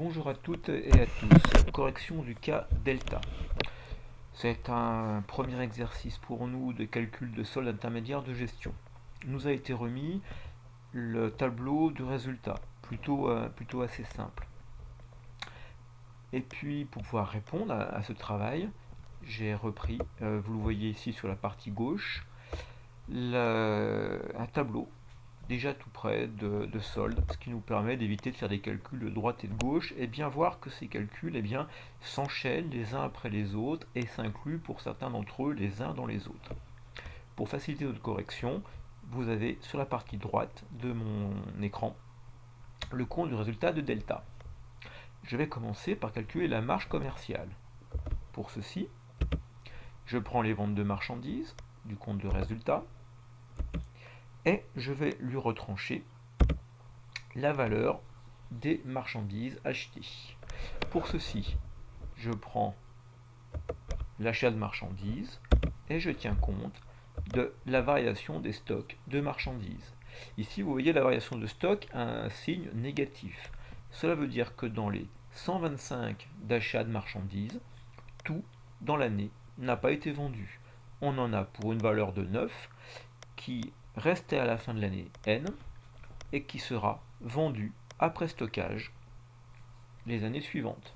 Bonjour à toutes et à tous. Correction du cas delta. C'est un premier exercice pour nous de calcul de solde intermédiaire de gestion. Nous a été remis le tableau de résultat, plutôt assez simple. Et puis pour pouvoir répondre à ce travail, j'ai repris, vous le voyez ici sur la partie gauche, un tableau déjà tout près de solde, ce qui nous permet d'éviter de faire des calculs de droite et de gauche, et bien voir que ces calculs s'enchaînent les uns après les autres et s'incluent pour certains d'entre eux les uns dans les autres. Pour faciliter notre correction, vous avez sur la partie droite de mon écran le compte du résultat de delta. Je vais commencer par calculer la marge commerciale. Pour ceci, je prends les ventes de marchandises du compte de résultat et je vais lui retrancher la valeur des marchandises achetées. Pour ceci, je prends l'achat de marchandises et je tiens compte de la variation des stocks de marchandises. Ici, vous voyez la variation de stock a un signe négatif. Cela veut dire que dans les 125 d'achats de marchandises, tout dans l'année n'a pas été vendu. On en a pour une valeur de 9 qui restait à la fin de l'année N et qui sera vendu après stockage les années suivantes.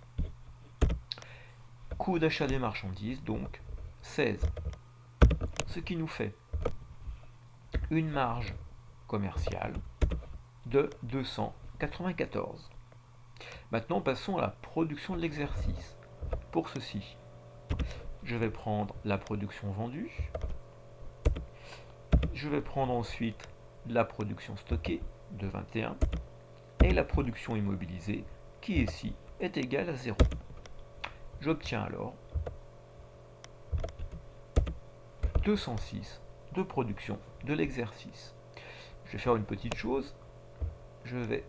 Coût d'achat des marchandises, donc 16. Ce qui nous fait une marge commerciale de 294. Maintenant, passons à la production de l'exercice. Pour ceci, je vais prendre la production vendue. Je vais prendre ensuite la production stockée de 21 et la production immobilisée qui ici est égale à 0. J'obtiens alors 206 de production de l'exercice. Je vais faire une petite chose, je vais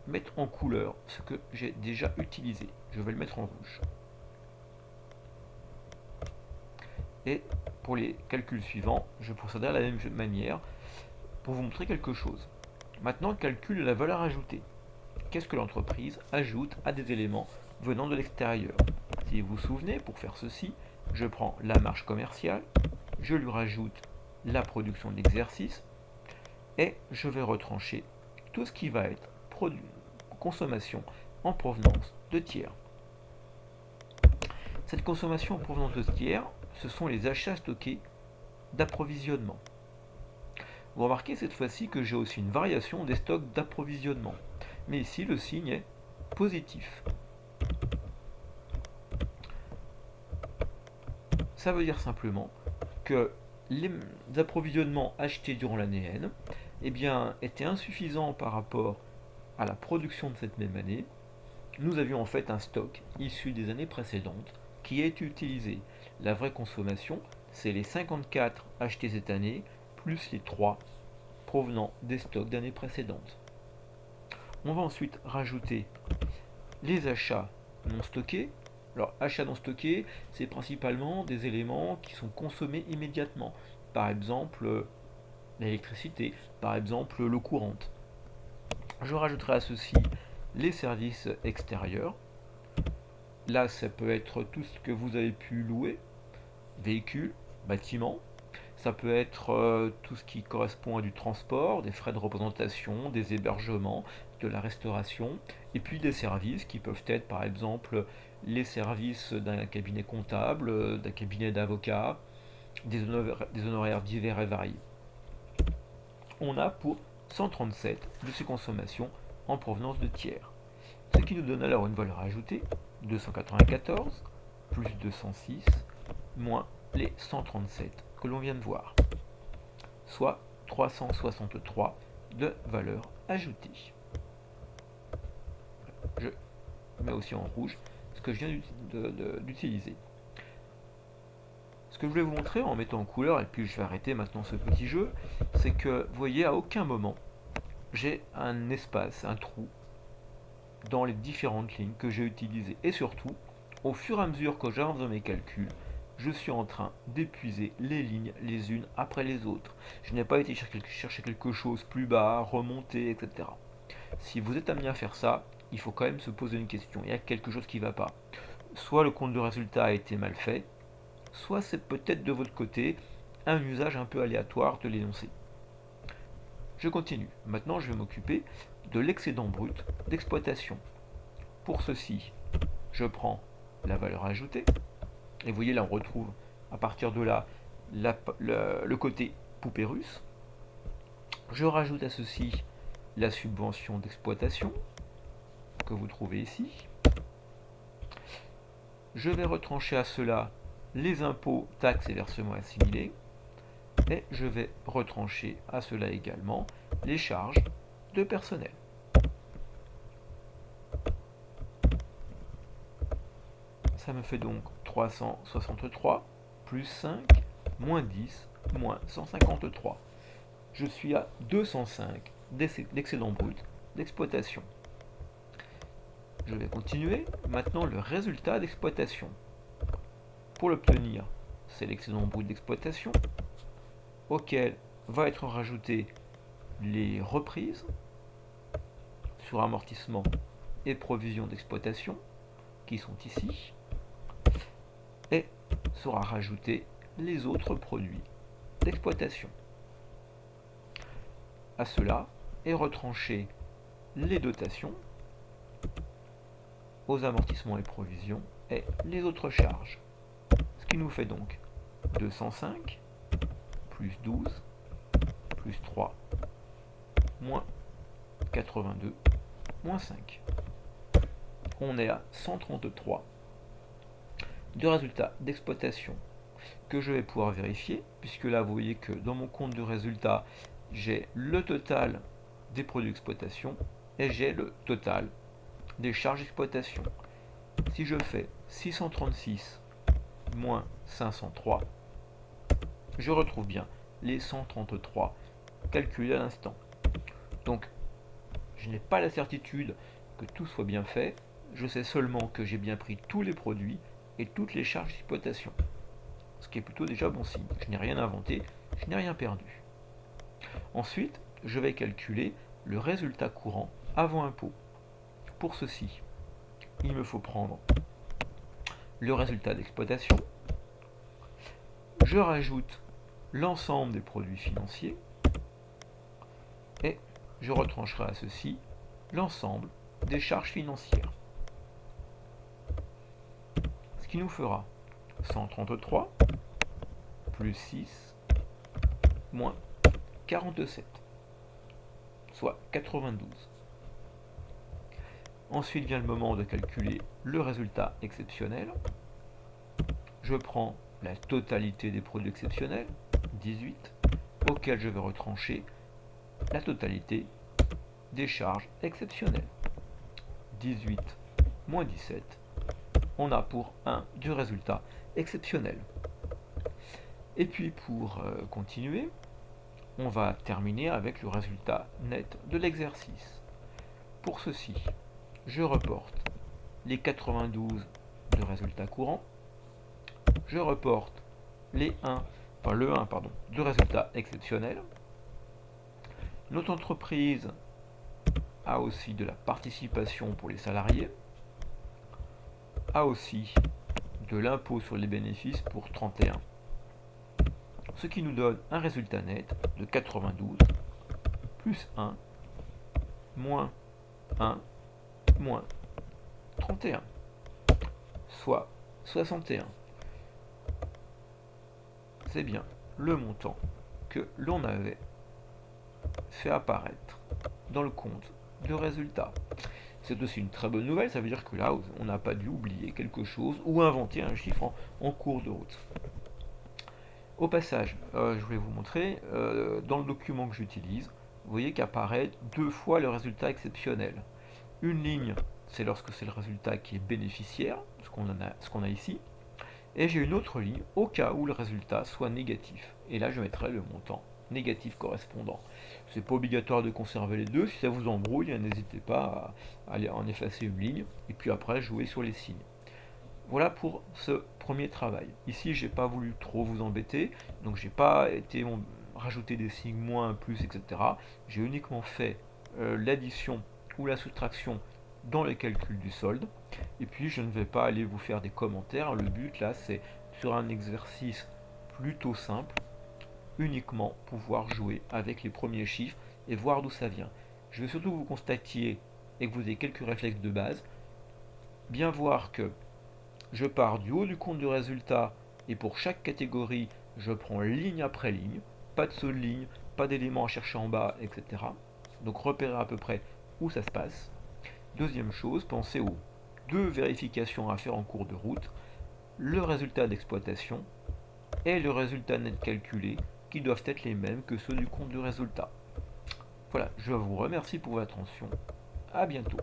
mettre en couleur ce que j'ai déjà utilisé. Je vais le mettre en rouge. Et pour les calculs suivants, je procéderai de la même manière pour vous montrer quelque chose. Maintenant, calcul de la valeur ajoutée. Qu'est-ce que l'entreprise ajoute à des éléments venant de l'extérieur? Si vous vous souvenez, pour faire ceci, je prends la marge commerciale, je lui rajoute la production de l'exercice et je vais retrancher tout ce qui va être consommation en provenance de tiers. Cette consommation en provenance de tiers, ce sont les achats stockés d'approvisionnement. Vous remarquez cette fois-ci que j'ai aussi une variation des stocks d'approvisionnement. Mais ici, le signe est positif. Ça veut dire simplement que les approvisionnements achetés durant l'année N étaient insuffisants par rapport à la production de cette même année. Nous avions en fait un stock issu des années précédentes qui est utilisé. La vraie consommation, c'est les 54 achetés cette année, plus les 3 provenant des stocks d'années précédentes. On va ensuite rajouter les achats non stockés. Alors, achats non stockés, c'est principalement des éléments qui sont consommés immédiatement. Par exemple, l'électricité, par exemple, l'eau courante. Je rajouterai à ceci les services extérieurs. Là, ça peut être tout ce que vous avez pu louer, véhicules, bâtiments. Ça peut être tout ce qui correspond à du transport, des frais de représentation, des hébergements, de la restauration, et puis des services qui peuvent être par exemple les services d'un cabinet comptable, d'un cabinet d'avocat, des honoraires divers et variés. On a pour 137 de ces consommations en provenance de tiers. Ce qui nous donne alors une valeur ajoutée, 294 plus 206 moins les 137 que l'on vient de voir, soit 363 de valeur ajoutée. Je mets aussi en rouge ce que je viens d'utiliser. Ce que je voulais vous montrer en mettant en couleur, et puis je vais arrêter maintenant ce petit jeu, c'est que vous voyez à aucun moment j'ai un espace, un trou dans les différentes lignes que j'ai utilisées. Et surtout, au fur et à mesure que j'avance dans mes calculs, je suis en train d'épuiser les lignes les unes après les autres. Je n'ai pas été chercher quelque chose plus bas, remonter, etc. Si vous êtes amené à faire ça, il faut quand même se poser une question. Il y a quelque chose qui ne va pas. Soit le compte de résultat a été mal fait, soit c'est peut-être de votre côté un usage un peu aléatoire de l'énoncé. Je continue. Maintenant, je vais m'occuper de l'excédent brut d'exploitation. Pour ceci, je prends la valeur ajoutée. Et vous voyez, là, on retrouve à partir de là le côté poupée russe. Je rajoute à ceci la subvention d'exploitation que vous trouvez ici. Je vais retrancher à cela les impôts, taxes et versements assimilés. Et je vais retrancher à cela également les charges de personnel. Ça me fait donc 363 plus 5 moins 10 moins 153. Je suis à 205 d'excédent brut d'exploitation. Je vais continuer. Maintenant, le résultat d'exploitation. Pour l'obtenir, c'est l'excédent brut d'exploitation auquel va être rajouté les reprises sur amortissement et provision d'exploitation qui sont ici, et sera rajouté les autres produits d'exploitation. À cela est retranché les dotations aux amortissements et provisions et les autres charges. Ce qui nous fait donc 205 plus 12 plus 3 moins 82 moins 5. On est à 133 de résultats d'exploitation que je vais pouvoir vérifier, puisque là vous voyez que dans mon compte de résultats, j'ai le total des produits d'exploitation et j'ai le total des charges d'exploitation. Si je fais 636 moins 503, je retrouve bien les 133 calculés à l'instant. Donc, je n'ai pas la certitude que tout soit bien fait, je sais seulement que j'ai bien pris tous les produits et toutes les charges d'exploitation. Ce qui est plutôt déjà bon signe. Je n'ai rien inventé, je n'ai rien perdu. Ensuite, je vais calculer le résultat courant avant impôt. Pour ceci, il me faut prendre le résultat d'exploitation, je rajoute l'ensemble des produits financiers et je retrancherai à ceci l'ensemble des charges financières. Ce qui nous fera 133 plus 6 moins 47, soit 92. Ensuite vient le moment de calculer le résultat exceptionnel. Je prends la totalité des produits exceptionnels, 18, auquel je vais retrancher la totalité des charges exceptionnelles. 18 moins 17, on a pour 1 du résultat exceptionnel. Et puis pour continuer, on va terminer avec le résultat net de l'exercice. Pour ceci, je reporte les 92 de résultat courant, je reporte le 1 de résultat exceptionnel. Notre entreprise a aussi de la participation pour les salariés, a aussi de l'impôt sur les bénéfices pour 31. Ce qui nous donne un résultat net de 92 plus 1 moins 1 moins 31, soit 61. C'est bien le montant que l'on avait fait apparaître dans le compte de résultat. C'est aussi une très bonne nouvelle, ça veut dire que là, on n'a pas dû oublier quelque chose ou inventer un chiffre en cours de route. Au passage, je voulais vous montrer, dans le document que j'utilise, vous voyez qu'apparaît 2 fois le résultat exceptionnel. Une ligne, c'est lorsque c'est le résultat qui est bénéficiaire, ce qu'on a ici, et j'ai une autre ligne au cas où le résultat soit négatif. Et là, je mettrai le montant négatif correspondant. C'est pas obligatoire de conserver les deux, si ça vous embrouille, n'hésitez pas à aller en effacer une ligne, et puis après jouer sur les signes. Voilà pour ce premier travail. Ici, j'ai pas voulu trop vous embêter, donc j'ai pas été rajouter des signes moins, plus, etc. J'ai uniquement fait l'addition ou la soustraction dans les calculs du solde. Et puis je ne vais pas aller vous faire des commentaires. Le but là, c'est sur un exercice plutôt simple, uniquement pouvoir jouer avec les premiers chiffres et voir d'où ça vient. Je veux surtout que vous constatiez et que vous ayez quelques réflexes de base. Bien voir que je pars du haut du compte du résultat et pour chaque catégorie, je prends ligne après ligne, pas de saut de ligne, pas d'éléments à chercher en bas, etc. Donc repérer à peu près où ça se passe. Deuxième chose, pensez aux deux vérifications à faire en cours de route, le résultat d'exploitation et le résultat net calculé, qui doivent être les mêmes que ceux du compte du résultat. Voilà, je vous remercie pour votre attention. À bientôt.